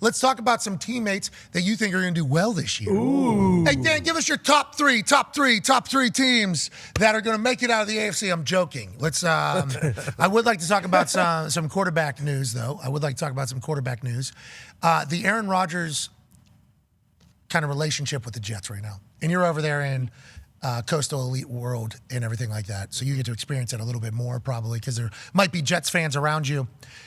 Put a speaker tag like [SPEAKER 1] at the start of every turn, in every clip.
[SPEAKER 1] let's talk about some teammates that you think are going to do well this year.
[SPEAKER 2] Ooh.
[SPEAKER 1] Hey, Dan, give us your top three teams that are going to make it out of the AFC. I'm joking. Let's. I would like to talk about some quarterback news, though. The Aaron Rodgers kind of relationship with the Jets right now, and you're over there in coastal elite world and everything like that. So you get to experience it a little bit more probably because there might be Jets fans around you.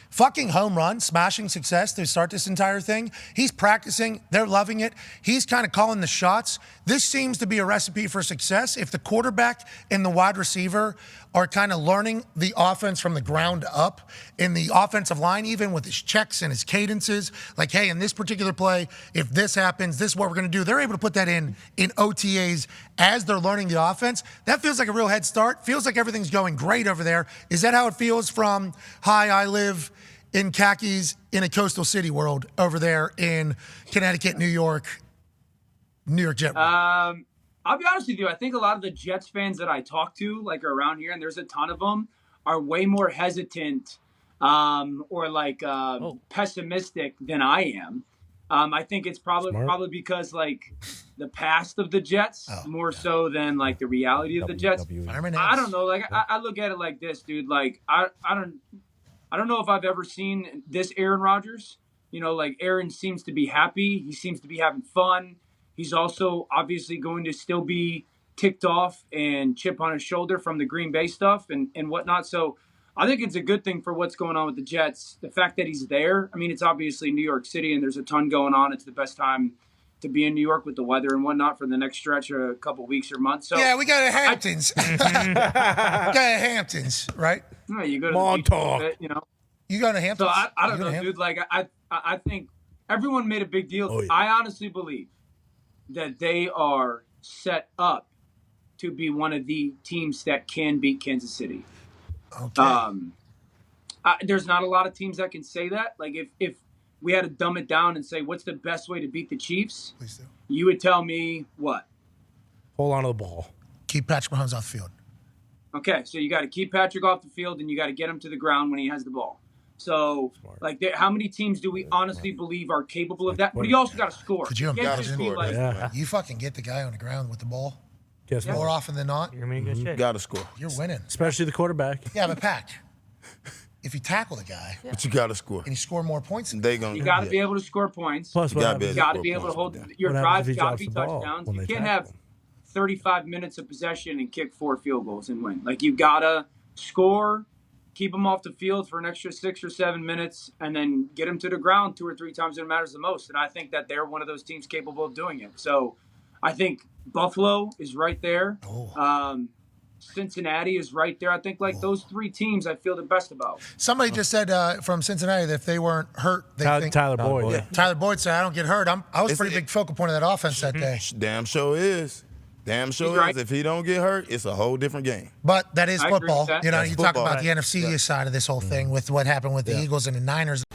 [SPEAKER 1] Fucking home run, smashing success to start this entire thing. He's practicing. They're loving it. He's kind of calling the shots. This seems to be a recipe for success. If the quarterback and the wide receiver are kind of learning the offense from the ground up in the offensive line, even with his checks and his cadences, like, hey, in this particular play, if this happens, this is what we're going to do. They're able to put that in OTAs as they're learning the offense. That feels like a real head start. Feels like everything's going great over there. Is that how it feels from, hi, I live in khakis in a coastal city world over there in Connecticut, New York Jet?
[SPEAKER 3] I'll be honest with you. I think a lot of the Jets fans that I talk to, like around here, and there's a ton of them, are way more hesitant or pessimistic than I am. I think it's probably because like the past of the Jets more so than like the reality of the Jets. I don't know. Like I look at it like this, dude. Like I don't know if I've ever seen this Aaron Rodgers. You know, like Aaron seems to be happy. He seems to be having fun. He's also obviously going to still be ticked off and chip on his shoulder from the Green Bay stuff and whatnot. So I think it's a good thing for what's going on with the Jets. The fact that he's there, I mean, it's obviously New York City and there's a ton going on. It's the best time to be in New York with the weather and whatnot for the next stretch of a couple weeks or months. So
[SPEAKER 1] yeah, we got a Hamptons. Right?
[SPEAKER 3] No, you go to the beach a little bit, you know.
[SPEAKER 1] You go to Hamptons?
[SPEAKER 3] So I don't know, dude. Like I think everyone made a big deal. Oh, yeah. I honestly believe that they are set up to be one of the teams that can beat Kansas City.
[SPEAKER 1] Okay.
[SPEAKER 3] There's not a lot of teams that can say that. Like if we had to dumb it down and say what's the best way to beat the Chiefs,
[SPEAKER 1] please do.
[SPEAKER 3] You would tell me what?
[SPEAKER 2] Hold on to the ball.
[SPEAKER 1] Keep Patrick Mahomes off the field.
[SPEAKER 3] Okay, so you got to keep Patrick off the field and you got to get him to the ground when he has the ball. So, like, how many teams do we honestly believe are capable of that? But you also got to score.
[SPEAKER 1] Could you imagine?
[SPEAKER 2] Yeah.
[SPEAKER 1] You fucking get the guy on the ground with the ball.
[SPEAKER 2] Guess
[SPEAKER 1] more often than not.
[SPEAKER 4] You're in good shape.
[SPEAKER 5] Got to score.
[SPEAKER 1] You're winning.
[SPEAKER 2] Especially the quarterback.
[SPEAKER 1] Yeah, but Pat, if you tackle the guy,
[SPEAKER 5] but you got to score,
[SPEAKER 1] and you score more points,
[SPEAKER 3] you got to be able to score points.
[SPEAKER 2] Plus,
[SPEAKER 3] you got to be able to hold your drives. Got to be touchdowns. You can't have 35 minutes of possession and kick 4 field goals and win. Like you gotta score. Keep them off the field for an extra 6 or 7 minutes, and then get them to the ground 2 or 3 times when it matters the most. And I think that they're one of those teams capable of doing it. So I think Buffalo is right there. Cincinnati is right there. I think those 3 teams I feel the best about.
[SPEAKER 1] Somebody just said from Cincinnati that if they weren't hurt, they think
[SPEAKER 2] Tyler Boyd. Yeah.
[SPEAKER 1] Tyler Boyd said, "I don't get hurt." I was a pretty big focal point of that offense that day.
[SPEAKER 5] Damn sure is. Damn sure is. Right. If he don't get hurt, it's a whole different game.
[SPEAKER 1] But that is football. You know,
[SPEAKER 5] That's
[SPEAKER 1] you
[SPEAKER 5] football.
[SPEAKER 1] talk about the NFC side of this whole thing with what happened with the Eagles and the Niners.